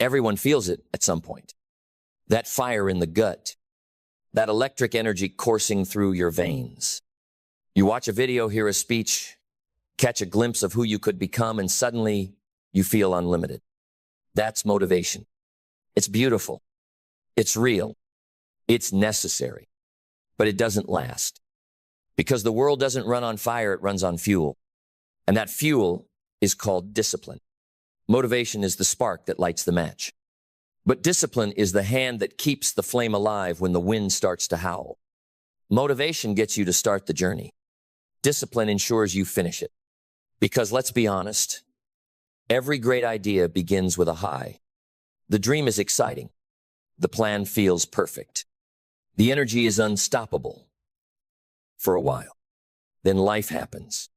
Everyone feels it at some point. That fire in the gut, that electric energy coursing through your veins. You watch a video, hear a speech, catch a glimpse of who you could become, and suddenly you feel unlimited. That's motivation. It's beautiful. It's real. It's necessary. But it doesn't last. Because the world doesn't run on fire, it runs on fuel. And that fuel is called discipline. Motivation is the spark that lights the match. But discipline is the hand that keeps the flame alive when the wind starts to howl. Motivation gets you to start the journey. Discipline ensures you finish it. Because let's be honest, every great idea begins with a high. The dream is exciting. The plan feels perfect. The energy is unstoppable for a while. Then life happens.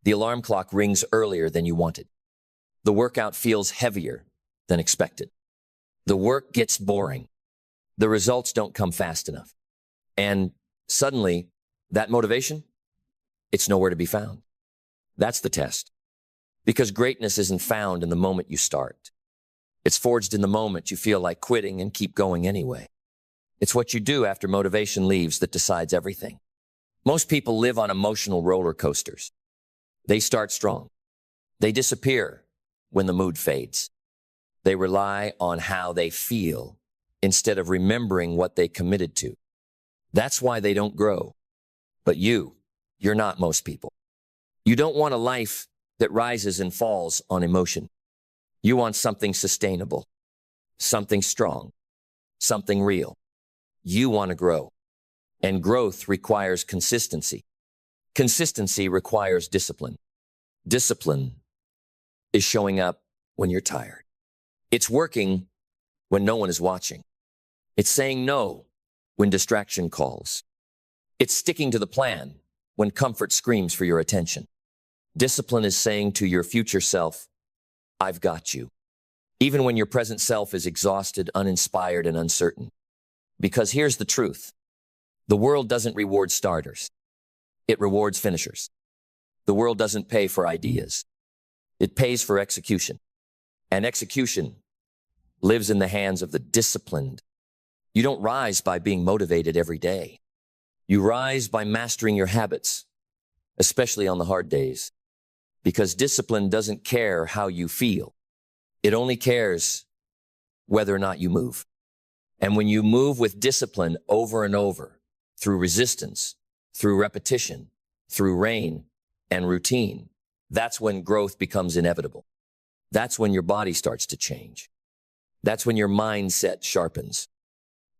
The alarm clock rings earlier than you wanted. The workout feels heavier than expected. The work gets boring. The results don't come fast enough. And suddenly, that motivation, it's nowhere to be found. That's the test. Because greatness isn't found in the moment you start. It's forged in the moment you feel like quitting and keep going anyway. It's what you do after motivation leaves that decides everything. Most people live on emotional roller coasters. They start strong. They disappear when the mood fades. They rely on how they feel instead of remembering what they committed to. That's why they don't grow. But you're not most people. You don't want a life that rises and falls on emotion. You want something sustainable, something strong, something real. You want to grow. And growth requires consistency. Consistency requires discipline. Discipline is showing up when you're tired. It's working when no one is watching. It's saying no when distraction calls. It's sticking to the plan when comfort screams for your attention. Discipline is saying to your future self, I've got you. Even when your present self is exhausted, uninspired, and uncertain. Because here's the truth. The world doesn't reward starters. It rewards finishers. The world doesn't pay for ideas. It pays for execution. And execution lives in the hands of the disciplined. You don't rise by being motivated every day. You rise by mastering your habits, especially on the hard days. Because discipline doesn't care how you feel. It only cares whether or not you move. And when you move with discipline over and over, through resistance, through repetition, through rain and routine, that's when growth becomes inevitable. That's when your body starts to change. That's when your mindset sharpens.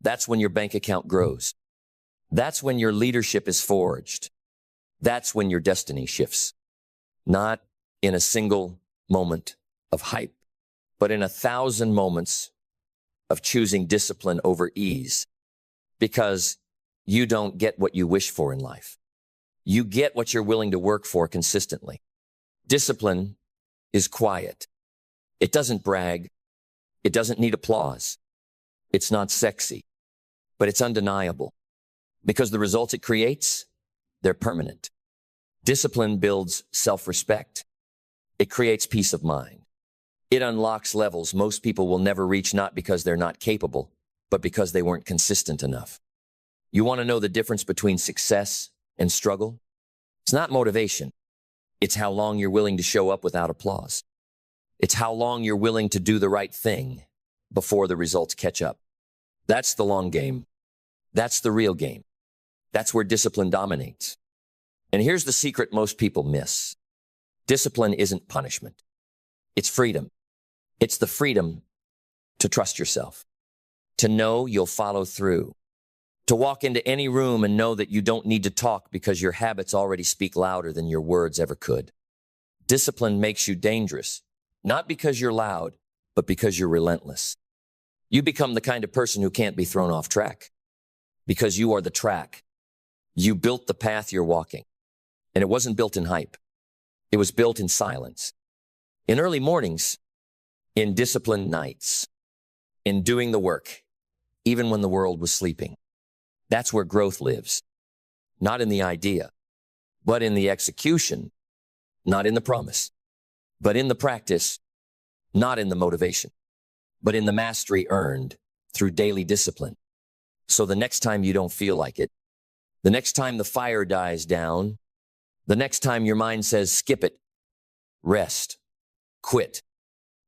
That's when your bank account grows. That's when your leadership is forged. That's when your destiny shifts. Not in a single moment of hype, but in 1,000 moments of choosing discipline over ease. Because you don't get what you wish for in life. You get what you're willing to work for consistently. Discipline is quiet. It doesn't brag. It doesn't need applause. It's not sexy, but it's undeniable. Because the results it creates, they're permanent. Discipline builds self-respect. It creates peace of mind. It unlocks levels most people will never reach, not because they're not capable, but because they weren't consistent enough. You want to know the difference between success and struggle? It's not motivation. It's how long you're willing to show up without applause. It's how long you're willing to do the right thing before the results catch up. That's the long game. That's the real game. That's where discipline dominates. And here's the secret most people miss. Discipline isn't punishment. It's freedom. It's the freedom to trust yourself, to know you'll follow through, to walk into any room and know that you don't need to talk because your habits already speak louder than your words ever could. Discipline makes you dangerous, not because you're loud, but because you're relentless. You become the kind of person who can't be thrown off track because you are the track. You built the path you're walking, and it wasn't built in hype. It was built in silence, in early mornings, in disciplined nights, in doing the work, even when the world was sleeping. That's where growth lives, not in the idea, but in the execution, not in the promise, but in the practice, not in the motivation. but in the mastery earned through daily discipline. So the next time you don't feel like it, the next time the fire dies down, the next time your mind says, skip it, rest, quit,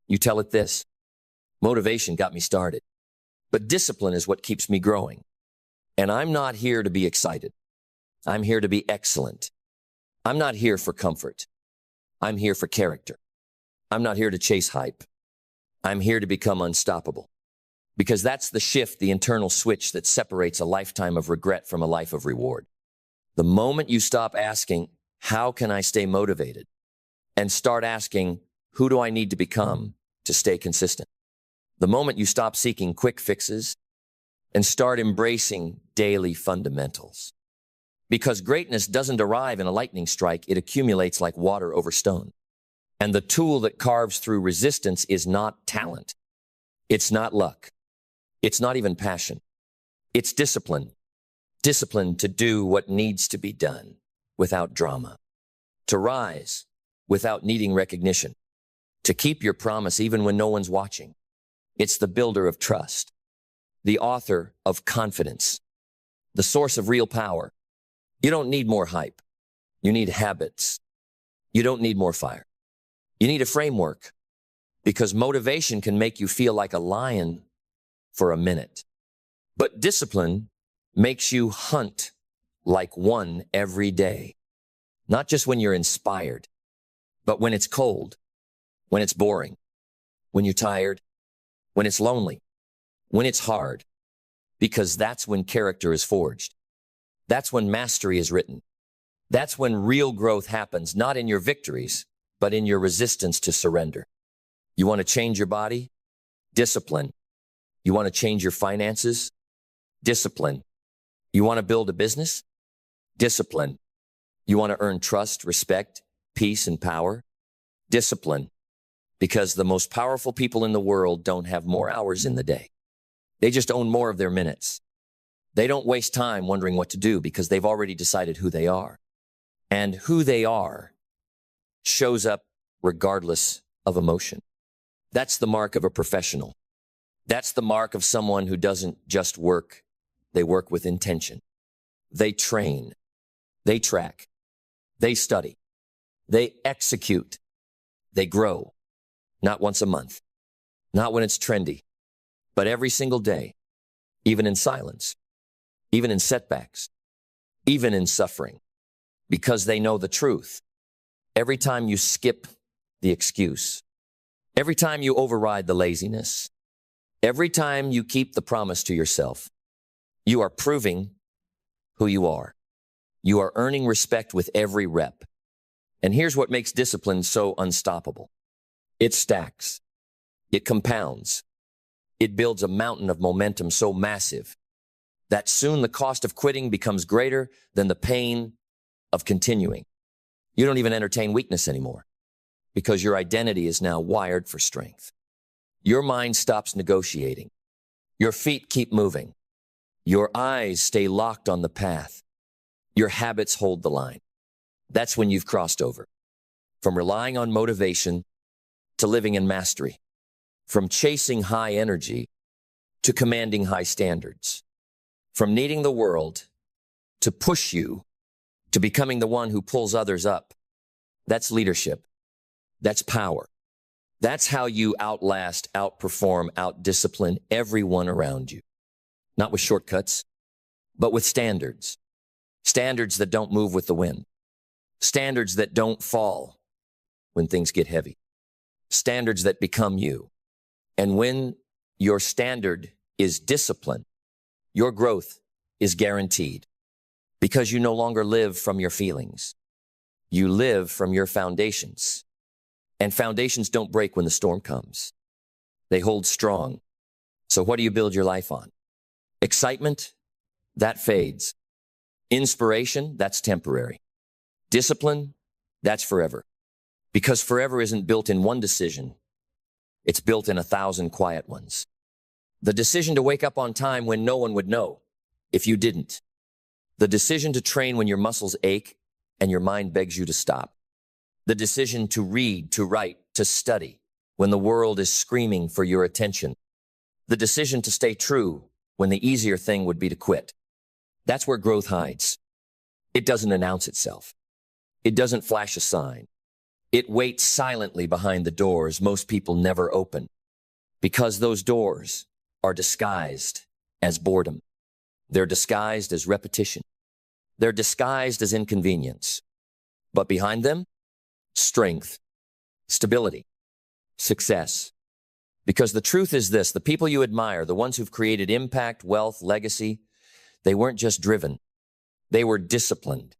you tell it this: motivation got me started, but discipline is what keeps me growing. And I'm not here to be excited. I'm here to be excellent. I'm not here for comfort. I'm here for character. I'm not here to chase hype. I'm here to become unstoppable. Because that's the shift, the internal switch that separates a lifetime of regret from a life of reward. The moment you stop asking, how can I stay motivated? And start asking, who do I need to become to stay consistent? The moment you stop seeking quick fixes and start embracing daily fundamentals. Because greatness doesn't arrive in a lightning strike, it accumulates like water over stone. And the tool that carves through resistance is not talent. It's not luck. It's not even passion. It's discipline. Discipline to do what needs to be done without drama. To rise without needing recognition. To keep your promise even when no one's watching. It's the builder of trust. The author of confidence. The source of real power. You don't need more hype. You need habits. You don't need more fire. You need a framework, because motivation can make you feel like a lion for a minute. But discipline makes you hunt like one every day. Not just when you're inspired, but when it's cold, when it's boring, when you're tired, when it's lonely, when it's hard, because that's when character is forged. That's when mastery is written. That's when real growth happens, not in your victories, but in your resistance to surrender. You want to change your body? Discipline. You want to change your finances? Discipline. You want to build a business? Discipline. You want to earn trust, respect, peace, and power? Discipline. Because the most powerful people in the world don't have more hours in the day. They just own more of their minutes. They don't waste time wondering what to do because they've already decided who they are. And who they are shows up regardless of emotion. That's the mark of a professional. That's the mark of someone who doesn't just work. They work with intention. They train. They track. They study. They execute. They grow. Not once a month. Not when it's trendy. But every single day. Even in silence. Even in setbacks. Even in suffering. Because they know the truth. Every time you skip the excuse. Every time you override the laziness. Every time you keep the promise to yourself. You are proving who you are. You are earning respect with every rep. And here's what makes discipline so unstoppable. It stacks. It compounds. It builds a mountain of momentum so massive that soon the cost of quitting becomes greater than the pain of continuing. You don't even entertain weakness anymore because your identity is now wired for strength. Your mind stops negotiating. Your feet keep moving. Your eyes stay locked on the path. Your habits hold the line. That's when you've crossed over. From relying on motivation to living in mastery. From chasing high energy to commanding high standards. From needing the world to push you to becoming the one who pulls others up. That's leadership. That's power. That's how you outlast, outperform, outdiscipline everyone around you. Not with shortcuts, but with standards. Standards that don't move with the wind. Standards that don't fall when things get heavy. Standards that become you. And when your standard is discipline, your growth is guaranteed because you no longer live from your feelings. You live from your foundations. And foundations don't break when the storm comes. They hold strong. So what do you build your life on? Excitement? That fades. Inspiration? That's temporary. Discipline? That's forever. Because forever isn't built in one decision. It's built in 1,000 quiet ones. The decision to wake up on time when no one would know if you didn't. The decision to train when your muscles ache and your mind begs you to stop. The decision to read, to write, to study when the world is screaming for your attention. The decision to stay true when the easier thing would be to quit. That's where growth hides. It doesn't announce itself. It doesn't flash a sign. It waits silently behind the doors most people never open, because those doors are disguised as boredom. They're disguised as repetition. They're disguised as inconvenience. But behind them, strength, stability, success. Because the truth is this, the people you admire, the ones who've created impact, wealth, legacy, they weren't just driven. They were disciplined.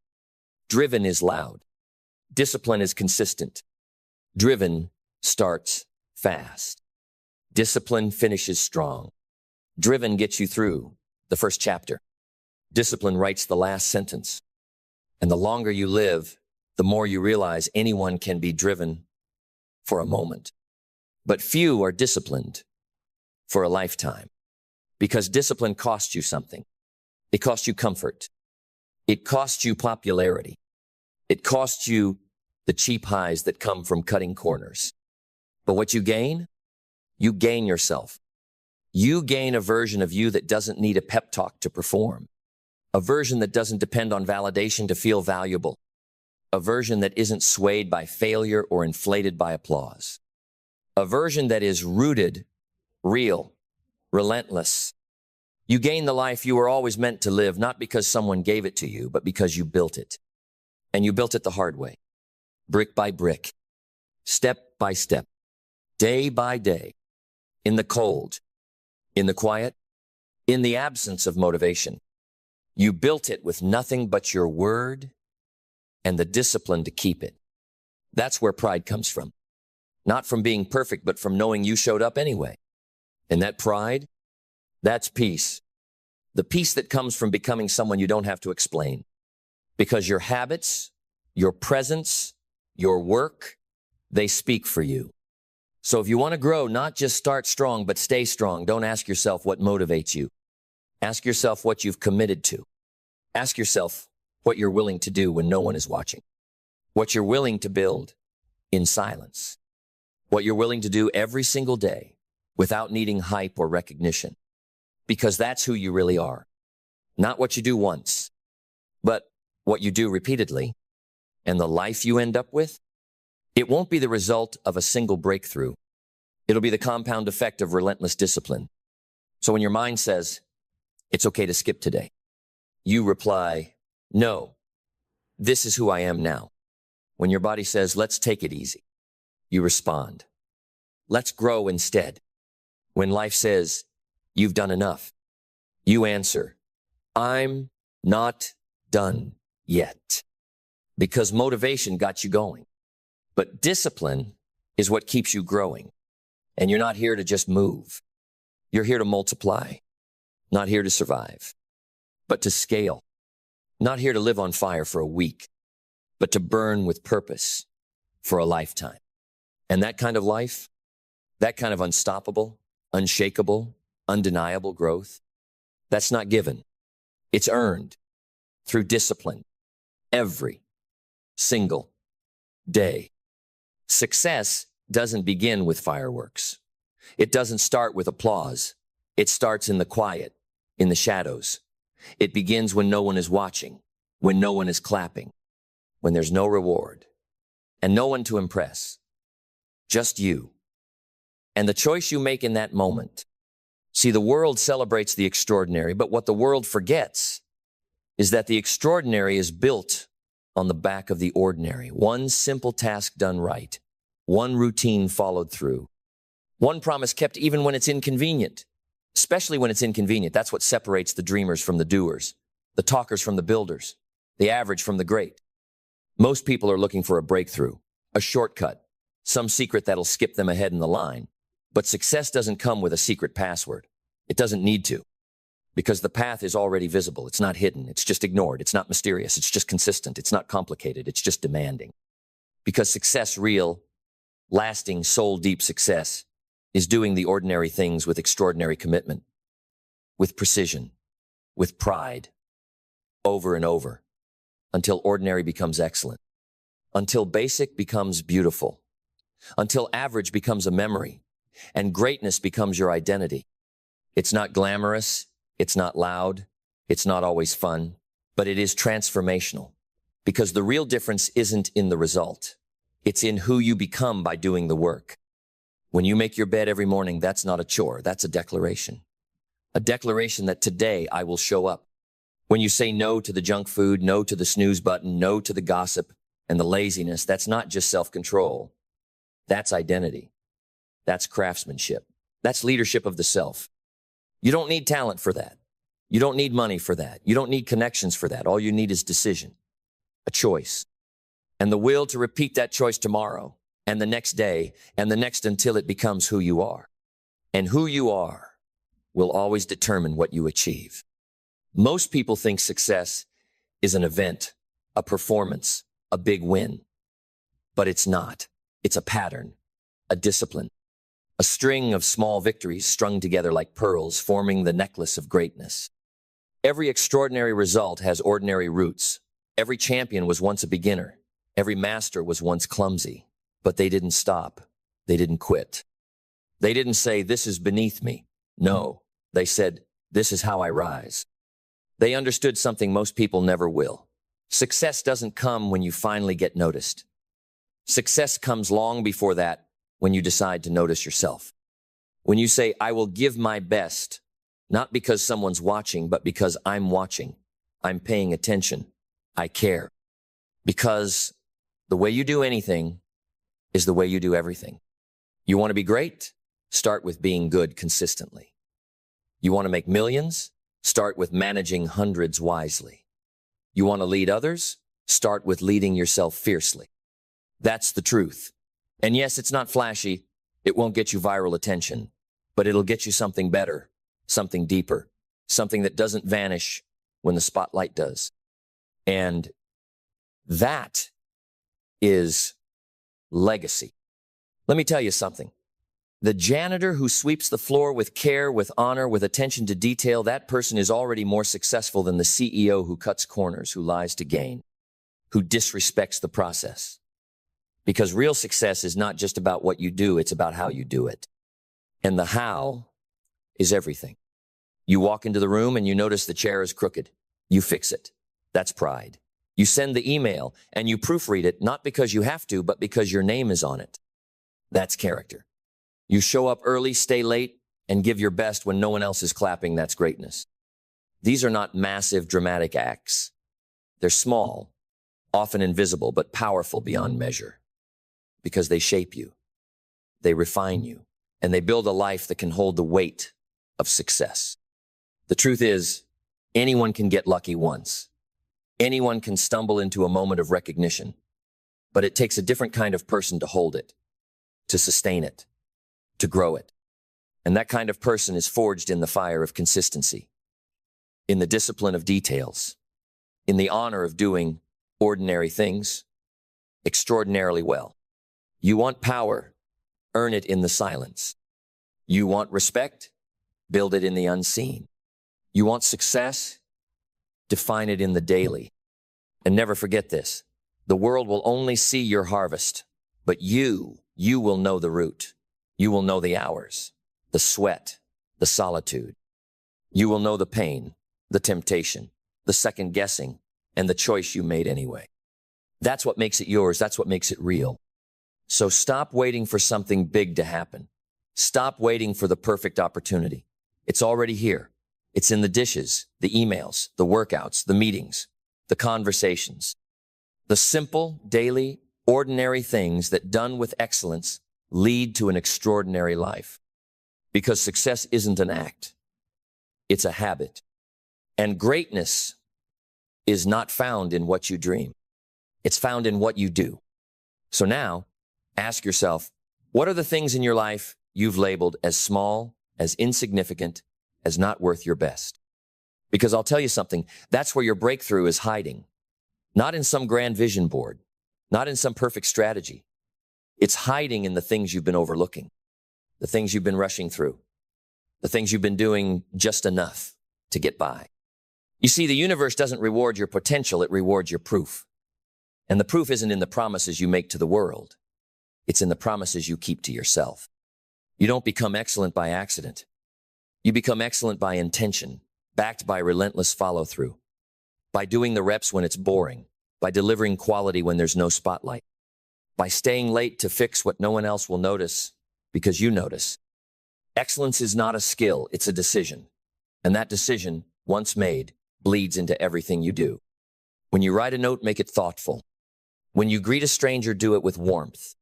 Driven is loud. Discipline is consistent. Driven starts fast. Discipline finishes strong. Driven gets you through the first chapter. Discipline writes the last sentence. And the longer you live, the more you realize anyone can be driven for a moment. But few are disciplined for a lifetime, because discipline costs you something. It costs you comfort. It costs you popularity. It costs you the cheap highs that come from cutting corners. But what you gain yourself. You gain a version of you that doesn't need a pep talk to perform. A version that doesn't depend on validation to feel valuable. A version that isn't swayed by failure or inflated by applause. A version that is rooted, real, relentless. You gain the life you were always meant to live, not because someone gave it to you, but because you built it. And you built it the hard way. Brick by brick. Step by step. Day by day. In the cold. In the quiet. In the absence of motivation. You built it with nothing but your word and the discipline to keep it. That's where pride comes from. Not from being perfect, but from knowing you showed up anyway. And that pride, that's peace. The peace that comes from becoming someone you don't have to explain. Because your habits, your presence, your work, they speak for you. So if you want to grow, not just start strong, but stay strong. Don't ask yourself what motivates you. Ask yourself what you've committed to. Ask yourself what you're willing to do when no one is watching. What you're willing to build in silence. What you're willing to do every single day without needing hype or recognition. Because that's who you really are. Not what you do once, but what you do repeatedly. And the life you end up with, it won't be the result of a single breakthrough. It'll be the compound effect of relentless discipline. So when your mind says, it's okay to skip today, you reply, no, this is who I am now. When your body says, let's take it easy, you respond, let's grow instead. When life says, you've done enough, you answer, I'm not done yet. Because motivation got you going. But discipline is what keeps you growing. And you're not here to just move. You're here to multiply. Not here to survive, but to scale. Not here to live on fire for a week, but to burn with purpose for a lifetime. And that kind of life, that kind of unstoppable, unshakable, undeniable growth, that's not given. It's earned through discipline every single day. Success doesn't begin with fireworks. It doesn't start with applause. It starts in the quiet, in the shadows. It begins when no one is watching, when no one is clapping, when there's no reward and no one to impress, just you. And the choice you make in that moment. See, the world celebrates the extraordinary, but what the world forgets is that the extraordinary is built on the back of the ordinary. One simple task done right. One routine followed through. One promise kept even when it's inconvenient. Especially when it's inconvenient. That's what separates the dreamers from the doers, the talkers from the builders, the average from the great. Most people are looking for a breakthrough, a shortcut, some secret that'll skip them ahead in the line. But success doesn't come with a secret password. It doesn't need to. Because the path is already visible. It's not hidden. It's just ignored. It's not mysterious. It's just consistent. It's not complicated. It's just demanding. Because success, real, lasting, soul-deep success, is doing the ordinary things with extraordinary commitment, with precision, with pride, over and over, until ordinary becomes excellent, until basic becomes beautiful, until average becomes a memory, and greatness becomes your identity. It's not glamorous. It's not loud. It's not always fun, but it is transformational because the real difference isn't in the result. It's in who you become by doing the work. When you make your bed every morning, that's not a chore. That's a declaration. A declaration that today I will show up. When you say no to the junk food, no to the snooze button, no to the gossip and the laziness, that's not just self-control. That's identity. That's craftsmanship. That's leadership of the self. You don't need talent for that. You don't need money for that. You don't need connections for that. All you need is decision, a choice, and the will to repeat that choice tomorrow and the next day and the next until it becomes who you are. And who you are will always determine what you achieve. Most people think success is an event, a performance, a big win. But it's not. It's a pattern, a discipline, a string of small victories strung together like pearls, forming the necklace of greatness. Every extraordinary result has ordinary roots. Every champion was once a beginner. Every master was once clumsy. But they didn't stop. They didn't quit. They didn't say, "This is beneath me." No, they said, "This is how I rise." They understood something most people never will. Success doesn't come when you finally get noticed. Success comes long before that, when you decide to notice yourself. When you say, "I will give my best," not because someone's watching, but because I'm watching. I'm paying attention. I care. Because the way you do anything is the way you do everything. You want to be great? Start with being good consistently. You want to make millions? Start with managing hundreds wisely. You want to lead others? Start with leading yourself fiercely. That's the truth. And yes, it's not flashy. It won't get you viral attention, but it'll get you something better, something deeper, something that doesn't vanish when the spotlight does. And that is legacy. Let me tell you something. The janitor who sweeps the floor with care, with honor, with attention to detail, that person is already more successful than the CEO who cuts corners, who lies to gain, who disrespects the process. Because real success is not just about what you do, it's about how you do it. And the how is everything. You walk into the room and you notice the chair is crooked. You fix it. That's pride. You send the email and you proofread it, not because you have to, but because your name is on it. That's character. You show up early, stay late, and give your best when no one else is clapping. That's greatness. These are not massive, dramatic acts. They're small, often invisible, but powerful beyond measure. Because they shape you, they refine you, and they build a life that can hold the weight of success. The truth is, anyone can get lucky once. Anyone can stumble into a moment of recognition, but it takes a different kind of person to hold it, to sustain it, to grow it. And that kind of person is forged in the fire of consistency, in the discipline of details, in the honor of doing ordinary things extraordinarily well. You want power, earn it in the silence. You want respect, build it in the unseen. You want success, define it in the daily. And never forget this, the world will only see your harvest, but you will know the root. You will know the hours, the sweat, the solitude. You will know the pain, the temptation, the second guessing, and the choice you made anyway. That's what makes it yours. That's what makes it real. So stop waiting for something big to happen. Stop waiting for the perfect opportunity. It's already here. It's in the dishes, the emails, the workouts, the meetings, the conversations. The simple, daily, ordinary things that done with excellence lead to an extraordinary life. Because success isn't an act. It's a habit. And greatness is not found in what you dream. It's found in what you do. So now, ask yourself, what are the things in your life you've labeled as small, as insignificant, as not worth your best? Because I'll tell you something, that's where your breakthrough is hiding. Not in some grand vision board, not in some perfect strategy. It's hiding in the things you've been overlooking, the things you've been rushing through, the things you've been doing just enough to get by. You see, the universe doesn't reward your potential, it rewards your proof. And the proof isn't in the promises you make to the world. It's in the promises you keep to yourself. You don't become excellent by accident. You become excellent by intention, backed by relentless follow-through, by doing the reps when it's boring, by delivering quality when there's no spotlight, by staying late to fix what no one else will notice because you notice. Excellence is not a skill, it's a decision. And that decision, once made, bleeds into everything you do. When you write a note, make it thoughtful. When you greet a stranger, do it with warmth.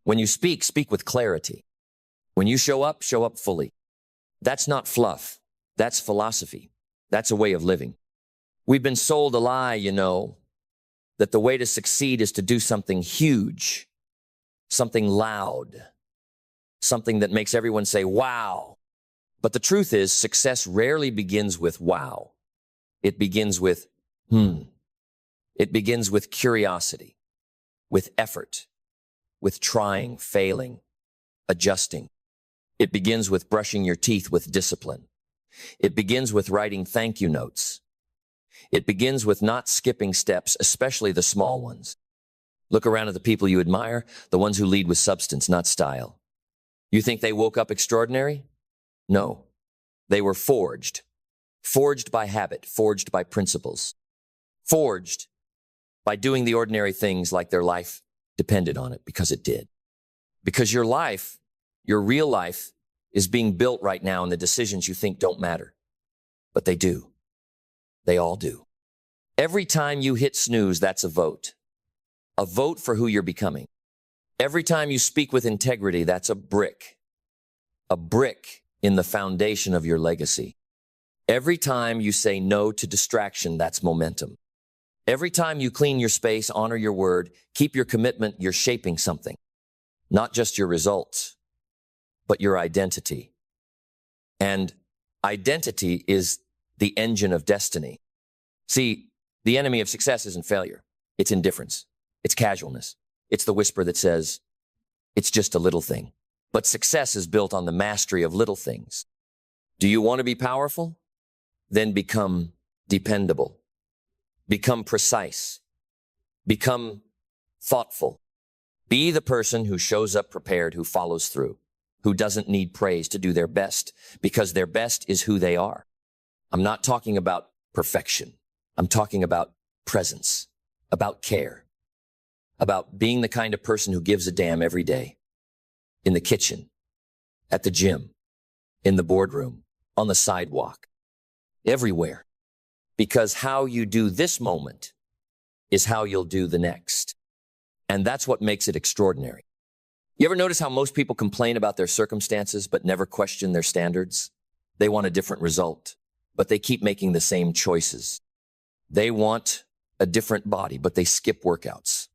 When you speak, speak with clarity. When you show up fully. That's not fluff. That's philosophy. That's a way of living. We've been sold a lie, that the way to succeed is to do something huge, something loud, something that makes everyone say, wow. But the truth is, success rarely begins with wow. It begins with, It begins with curiosity, with effort, with trying, failing, adjusting. It begins with brushing your teeth with discipline. It begins with writing thank you notes. It begins with not skipping steps, especially the small ones. Look around at the people you admire, the ones who lead with substance, not style. You think they woke up extraordinary? No. They were forged. Forged by habit, forged by principles. Forged by doing the ordinary things like their life depended on it, because it did. Because your life, your real life, is being built right now in the decisions you think don't matter. But they do. They all do. Every time you hit snooze, that's a vote. A vote for who you're becoming. Every time you speak with integrity, that's a brick. A brick in the foundation of your legacy. Every time you say no to distraction, that's momentum. Every time you clean your space, honor your word, keep your commitment, you're shaping something. Not just your results, but your identity. And identity is the engine of destiny. See, the enemy of success isn't failure. It's indifference. It's casualness. It's the whisper that says, it's just a little thing. But success is built on the mastery of little things. Do you want to be powerful? Then become dependable. Become precise. Become thoughtful. Be the person who shows up prepared, who follows through, who doesn't need praise to do their best, because their best is who they are. I'm not talking about perfection. I'm talking about presence, about care, about being the kind of person who gives a damn every day. In the kitchen, at the gym, in the boardroom, on the sidewalk, everywhere. Because how you do this moment is how you'll do the next. And that's what makes it extraordinary. You ever notice how most people complain about their circumstances but never question their standards? They want a different result, but they keep making the same choices. They want a different body, but they skip workouts.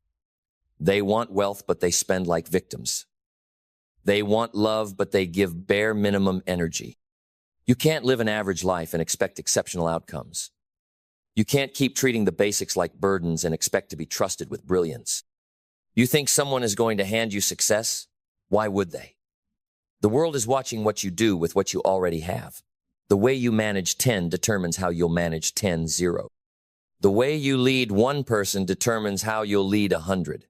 They want wealth, but they spend like victims. They want love, but they give bare minimum energy. You can't live an average life and expect exceptional outcomes. You can't keep treating the basics like burdens and expect to be trusted with brilliance. You think someone is going to hand you success? Why would they? The world is watching what you do with what you already have. The way you manage 10 determines how you'll manage 10-0. The way you lead one person determines how you'll lead 100.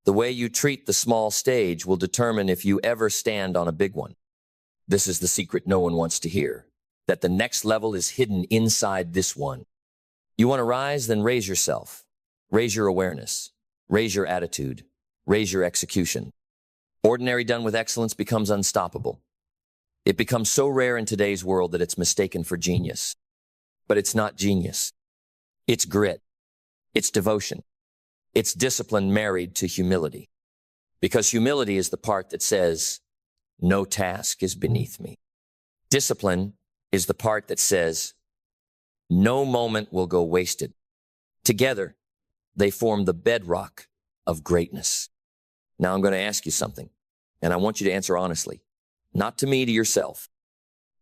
The way you treat the small stage will determine if you ever stand on a big one. This is the secret no one wants to hear, that the next level is hidden inside this one. You want to rise? Then raise yourself. Raise your awareness. Raise your attitude. Raise your execution. Ordinary done with excellence becomes unstoppable. It becomes so rare in today's world that it's mistaken for genius. But it's not genius. It's grit. It's devotion. It's discipline married to humility. Because humility is the part that says, no task is beneath me. Discipline is the part that says, no moment will go wasted. Together, they form the bedrock of greatness. Now I'm going to ask you something, and I want you to answer honestly. Not to me, to yourself.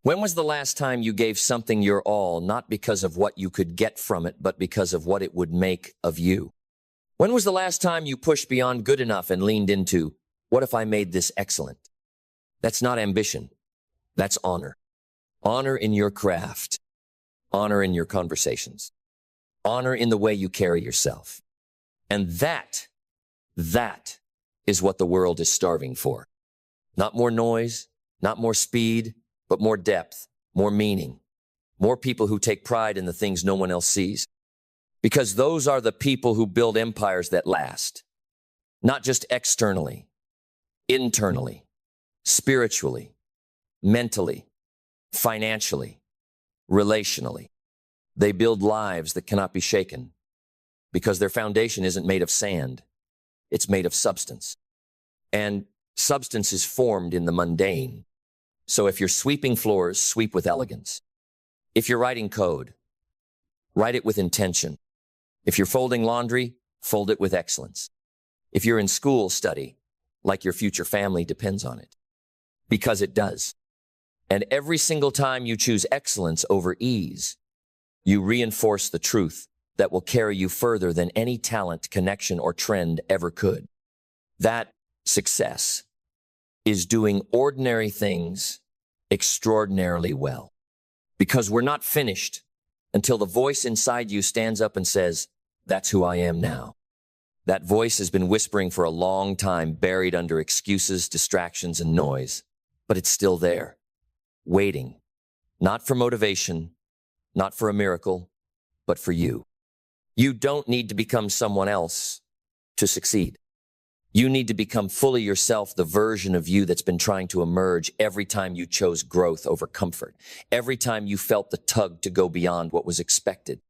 When was the last time you gave something your all, not because of what you could get from it, but because of what it would make of you? When was the last time you pushed beyond good enough and leaned into, what if I made this excellent? That's not ambition. That's honor. Honor in your craft. Honor in your conversations. Honor in the way you carry yourself. And that is what the world is starving for. Not more noise, not more speed, but more depth, more meaning, more people who take pride in the things no one else sees. Because those are the people who build empires that last, not just externally, internally, spiritually, mentally, financially, relationally. They build lives that cannot be shaken because their foundation isn't made of sand. It's made of substance. And substance is formed in the mundane. So if you're sweeping floors, sweep with elegance. If you're writing code, write it with intention. If you're folding laundry, fold it with excellence. If you're in school, study like your future family depends on it. Because it does. And every single time you choose excellence over ease, you reinforce the truth that will carry you further than any talent, connection, or trend ever could. That success is doing ordinary things extraordinarily well. Because we're not finished until the voice inside you stands up and says, "That's who I am now." That voice has been whispering for a long time, buried under excuses, distractions, and noise. But it's still there, waiting, not for motivation, not for a miracle, but for you. You don't need to become someone else to succeed. You need to become fully yourself, the version of you that's been trying to emerge every time you chose growth over comfort, every time you felt the tug to go beyond what was expected.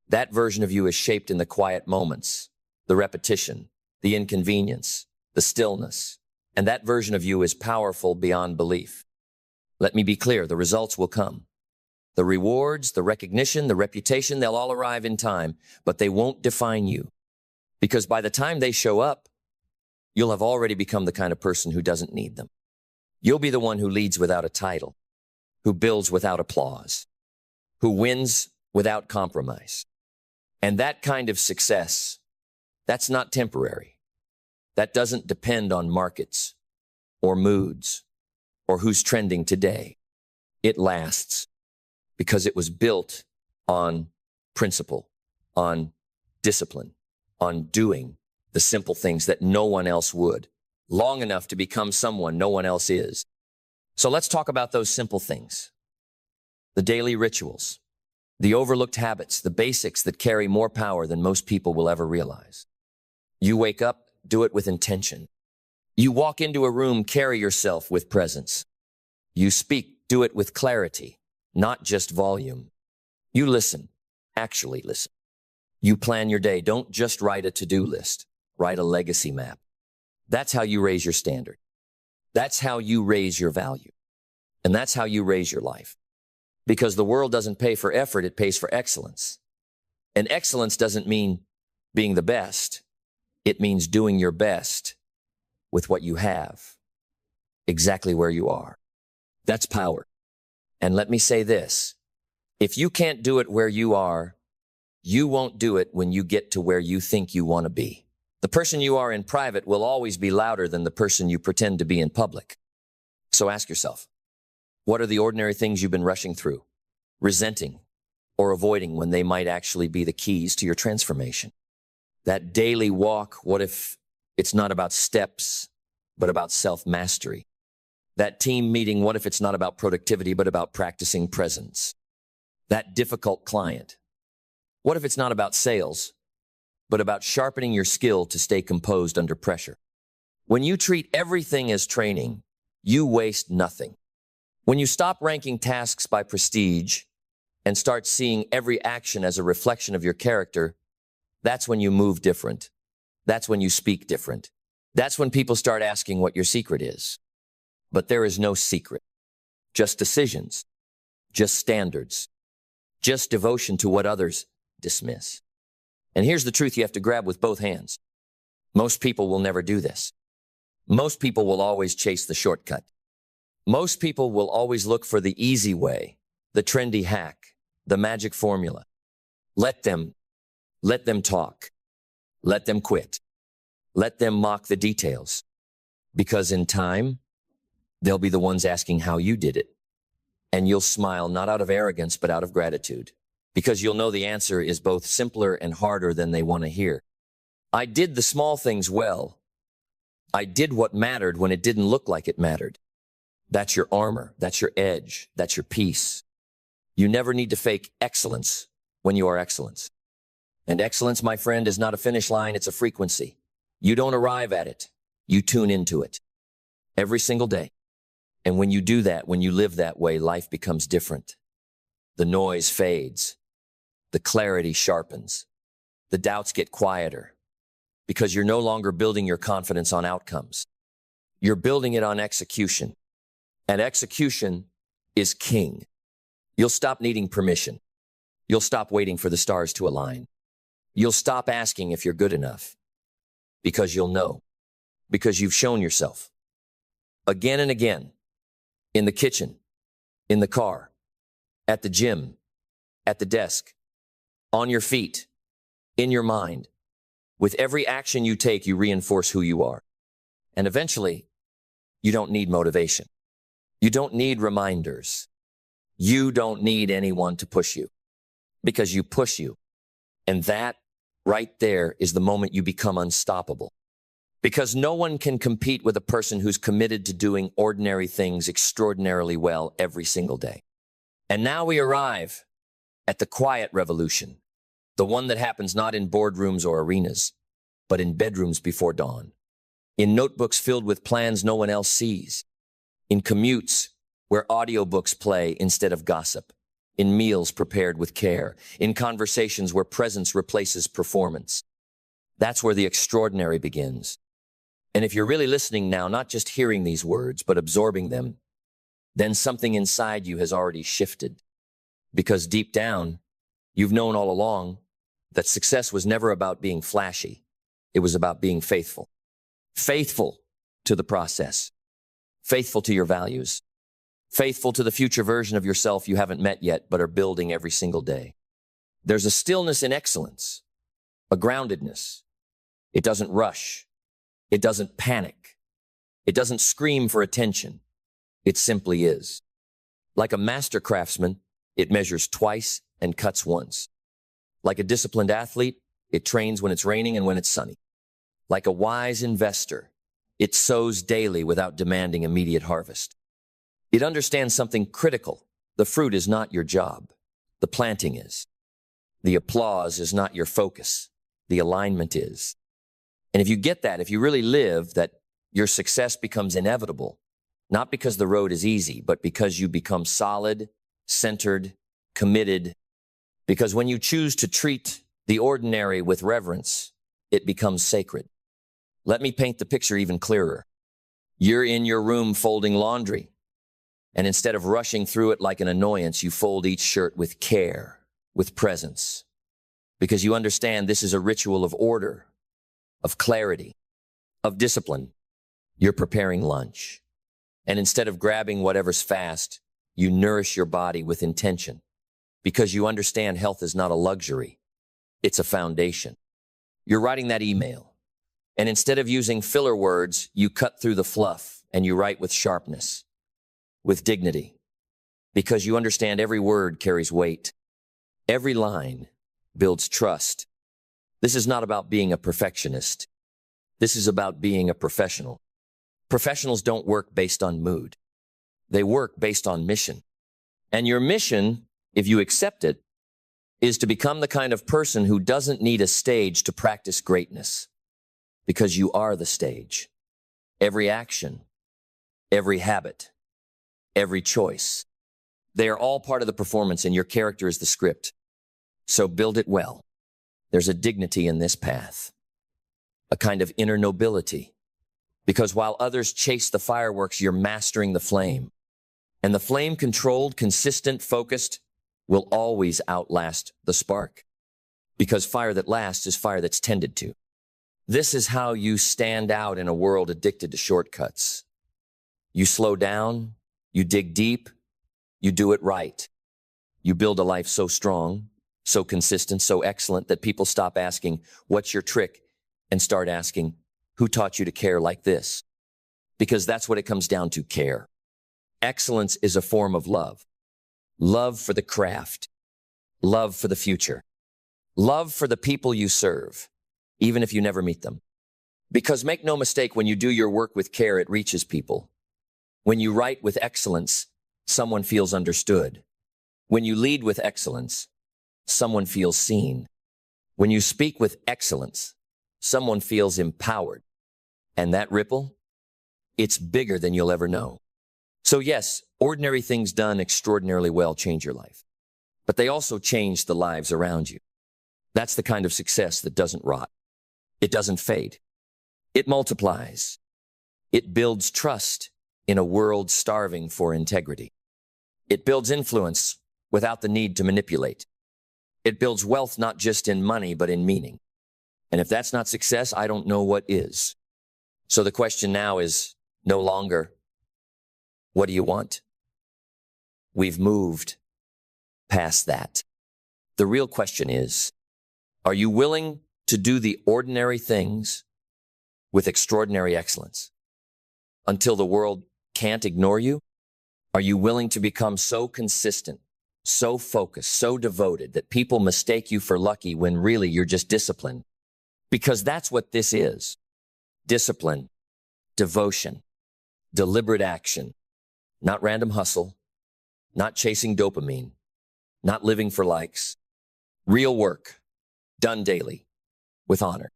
That version of you is shaped in the quiet moments, the repetition, the inconvenience, the stillness, and that version of you is powerful beyond belief. Let me be clear, the results will come. The rewards, the recognition, the reputation, they'll all arrive in time, but they won't define you. Because by the time they show up, you'll have already become the kind of person who doesn't need them. You'll be the one who leads without a title, who builds without applause, who wins without compromise. And that kind of success, that's not temporary. That doesn't depend on markets or moods or who's trending today. It lasts because it was built on principle, on discipline, on doing the simple things that no one else would, long enough to become someone no one else is. So let's talk about those simple things. The daily rituals, the overlooked habits, the basics that carry more power than most people will ever realize. You wake up, do it with intention. You walk into a room, carry yourself with presence. You speak, do it with clarity, not just volume. You listen, actually listen. You plan your day, don't just write a to-do list. Write a legacy map. That's how you raise your standard. That's how you raise your value. And that's how you raise your life. Because the world doesn't pay for effort, it pays for excellence. And excellence doesn't mean being the best. It means doing your best with what you have, exactly where you are. That's power. And let me say this, if you can't do it where you are, you won't do it when you get to where you think you want to be. The person you are in private will always be louder than the person you pretend to be in public. So ask yourself, what are the ordinary things you've been rushing through, resenting, or avoiding when they might actually be the keys to your transformation? That daily walk, what if it's not about steps, but about self-mastery? That team meeting, what if it's not about productivity, but about practicing presence? That difficult client, what if it's not about sales, but about sharpening your skill to stay composed under pressure? When you treat everything as training, you waste nothing. When you stop ranking tasks by prestige and start seeing every action as a reflection of your character, that's when you move different. That's when you speak different. That's when people start asking what your secret is. But there is no secret. Just decisions. Just standards. Just devotion to what others dismiss. And here's the truth you have to grab with both hands. Most people will never do this. Most people will always chase the shortcut. Most people will always look for the easy way, the trendy hack, the magic formula. Let them talk. Let them quit. Let them mock the details. Because in time, they'll be the ones asking how you did it. And you'll smile not out of arrogance, but out of gratitude. Because you'll know the answer is both simpler and harder than they want to hear. I did the small things well. I did what mattered when it didn't look like it mattered. That's your armor. That's your edge. That's your peace. You never need to fake excellence when you are excellence. And excellence, my friend, is not a finish line. It's a frequency. You don't arrive at it. You tune into it every single day. And when you do that, when you live that way, life becomes different. The noise fades. The clarity sharpens. The doubts get quieter because you're no longer building your confidence on outcomes. You're building it on execution. And execution is king. You'll stop needing permission. You'll stop waiting for the stars to align. You'll stop asking if you're good enough because you'll know, because you've shown yourself again and again, in the kitchen, in the car, at the gym, at the desk, on your feet, in your mind. With every action you take, you reinforce who you are. And eventually, you don't need motivation. You don't need reminders. You don't need anyone to push you because you push you. And that right there is the moment you become unstoppable. Because no one can compete with a person who's committed to doing ordinary things extraordinarily well every single day. And now we arrive at the quiet revolution, the one that happens not in boardrooms or arenas, but in bedrooms before dawn, in notebooks filled with plans no one else sees, in commutes where audiobooks play instead of gossip, in meals prepared with care, in conversations where presence replaces performance. That's where the extraordinary begins. And if you're really listening now, not just hearing these words, but absorbing them, then something inside you has already shifted. Because deep down, you've known all along that success was never about being flashy. It was about being faithful. Faithful to the process. Faithful to your values. Faithful to the future version of yourself you haven't met yet, but are building every single day. There's a stillness in excellence, a groundedness. It doesn't rush. It doesn't panic. It doesn't scream for attention. It simply is. Like a master craftsman, it measures twice and cuts once. Like a disciplined athlete, it trains when it's raining and when it's sunny. Like a wise investor, it sows daily without demanding immediate harvest. It understands something critical. The fruit is not your job. The planting is. The applause is not your focus. The alignment is. And if you get that, if you really live that, your success becomes inevitable, not because the road is easy, but because you become solid, centered, committed. Because when you choose to treat the ordinary with reverence, it becomes sacred. Let me paint the picture even clearer. You're in your room folding laundry, and instead of rushing through it like an annoyance, you fold each shirt with care, with presence, because you understand this is a ritual of order, of clarity, of discipline. You're preparing lunch. And instead of grabbing whatever's fast, you nourish your body with intention because you understand health is not a luxury. It's a foundation. You're writing that email. And instead of using filler words, you cut through the fluff and you write with sharpness, with dignity, because you understand every word carries weight. Every line builds trust. This is not about being a perfectionist. This is about being a professional. Professionals don't work based on mood. They work based on mission. And your mission, if you accept it, is to become the kind of person who doesn't need a stage to practice greatness, because you are the stage. Every action, every habit, every choice, they are all part of the performance, and your character is the script. So build it well. There's a dignity in this path, a kind of inner nobility, because while others chase the fireworks, you're mastering the flame. And the flame controlled, consistent, focused will always outlast the spark, because fire that lasts is fire that's tended to. This is how you stand out in a world addicted to shortcuts. You slow down, you dig deep, you do it right. You build a life so strong, so consistent, so excellent that people stop asking, "What's your trick?" and start asking, "Who taught you to care like this?" Because that's what it comes down to, care. Excellence is a form of love. Love for the craft. Love for the future. Love for the people you serve, even if you never meet them. Because make no mistake, when you do your work with care, it reaches people. When you write with excellence, someone feels understood. When you lead with excellence, someone feels seen. When you speak with excellence, someone feels empowered. And that ripple, it's bigger than you'll ever know. So yes, ordinary things done extraordinarily well change your life. But they also change the lives around you. That's the kind of success that doesn't rot. It doesn't fade. It multiplies. It builds trust in a world starving for integrity. It builds influence without the need to manipulate. It builds wealth not just in money, but in meaning. And if that's not success, I don't know what is. So the question now is no longer, what do you want? We've moved past that. The real question is, are you willing to do the ordinary things with extraordinary excellence until the world can't ignore you? Are you willing to become so consistent, so focused, so devoted that people mistake you for lucky when really you're just disciplined? Because that's what this is. Discipline, devotion, deliberate action, not random hustle, not chasing dopamine, not living for likes. Real work, done daily, with honor.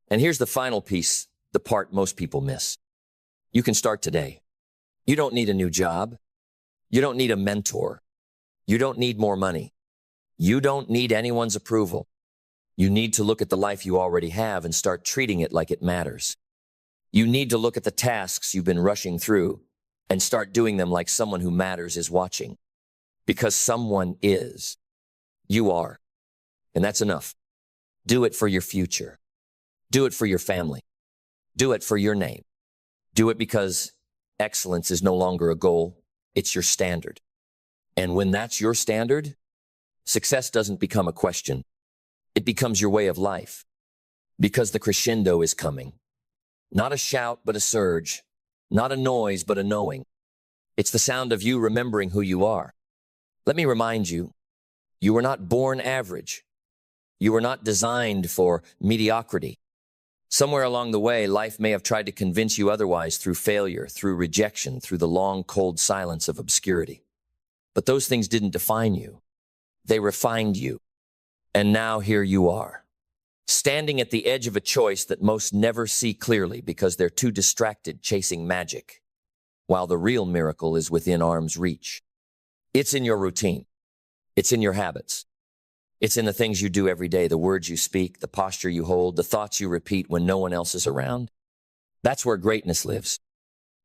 And here's the final piece, the part most people miss. You can start today. You don't need a new job. You don't need a mentor. You don't need more money. You don't need anyone's approval. You need to look at the life you already have and start treating it like it matters. You need to look at the tasks you've been rushing through and start doing them like someone who matters is watching. Because someone is. You are. And that's enough. Do it for your future. Do it for your family. Do it for your name. Do it because excellence is no longer a goal. It's your standard. And when that's your standard, success doesn't become a question. It becomes your way of life. Because the crescendo is coming. Not a shout, but a surge. Not a noise, but a knowing. It's the sound of you remembering who you are. Let me remind you, you were not born average. You were not designed for mediocrity. Somewhere along the way, life may have tried to convince you otherwise through failure, through rejection, through the long, cold silence of obscurity. But those things didn't define you. They refined you. And now here you are, standing at the edge of a choice that most never see clearly because they're too distracted chasing magic, while the real miracle is within arm's reach. It's in your routine. It's in your habits. It's in the things you do every day, the words you speak, the posture you hold, the thoughts you repeat when no one else is around. That's where greatness lives.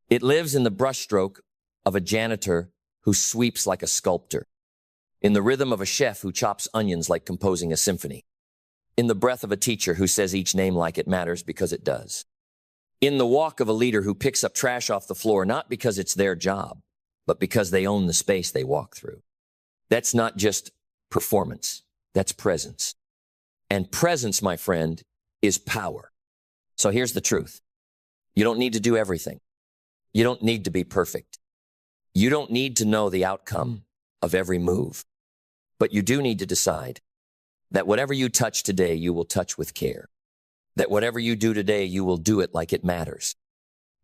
It lives in the brushstroke of a janitor who sweeps like a sculptor, in the rhythm of a chef who chops onions like composing a symphony, in the breath of a teacher who says each name like it matters because it does, in the walk of a leader who picks up trash off the floor not because it's their job, but because they own the space they walk through. That's not just performance. That's presence. And presence, my friend, is power. So here's the truth. You don't need to do everything. You don't need to be perfect. You don't need to know the outcome of every move. But you do need to decide that whatever you touch today, you will touch with care. That whatever you do today, you will do it like it matters.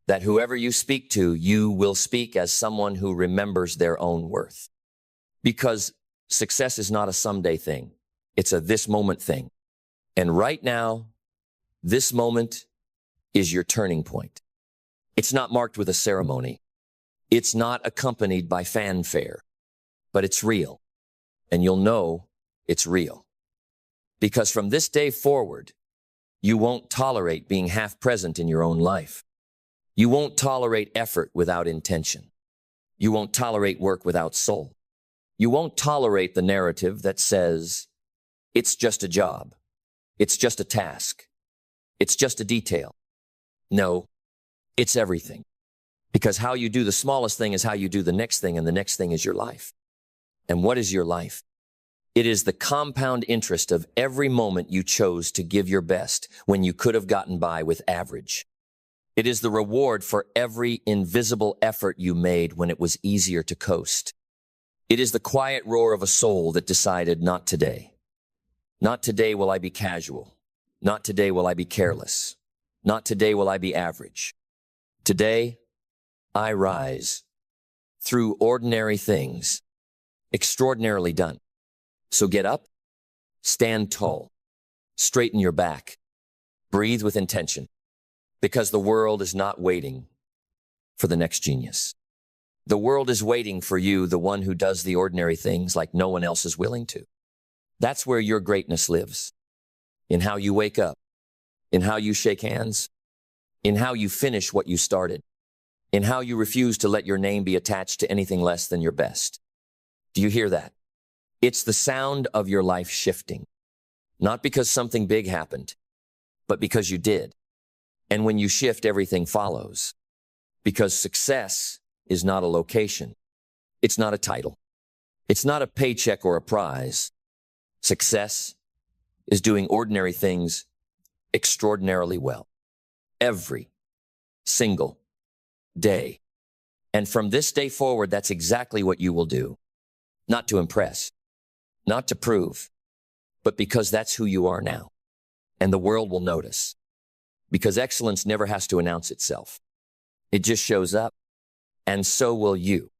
That whoever you speak to, you will speak as someone who remembers their own worth. Because success is not a someday thing. It's a this moment thing. And right now, this moment is your turning point. It's not marked with a ceremony. It's not accompanied by fanfare, but it's real. And you'll know it's real. Because from this day forward, you won't tolerate being half present in your own life. You won't tolerate effort without intention. You won't tolerate work without soul. You won't tolerate the narrative that says, it's just a job. It's just a task. It's just a detail. No, it's everything. Because how you do the smallest thing is how you do the next thing, and the next thing is your life. And what is your life? It is the compound interest of every moment you chose to give your best when you could have gotten by with average. It is the reward for every invisible effort you made when it was easier to coast. It is the quiet roar of a soul that decided not today. Not today will I be casual. Not today will I be careless. Not today will I be average. Today, I rise through ordinary things, extraordinarily done. So get up, stand tall, straighten your back, breathe with intention, because the world is not waiting for the next genius. The world is waiting for you, the one who does the ordinary things like no one else is willing to. That's where your greatness lives, in how you wake up, in how you shake hands, in how you finish what you started, in how you refuse to let your name be attached to anything less than your best. Do you hear that? It's the sound of your life shifting, not because something big happened, but because you did. And when you shift, everything follows. Because success is not a location. It's not a title. It's not a paycheck or a prize. Success is doing ordinary things extraordinarily well. Every single day. And from this day forward, that's exactly what you will do. Not to impress, not to prove, but because that's who you are now. And the world will notice. Because excellence never has to announce itself. It just shows up, and so will you.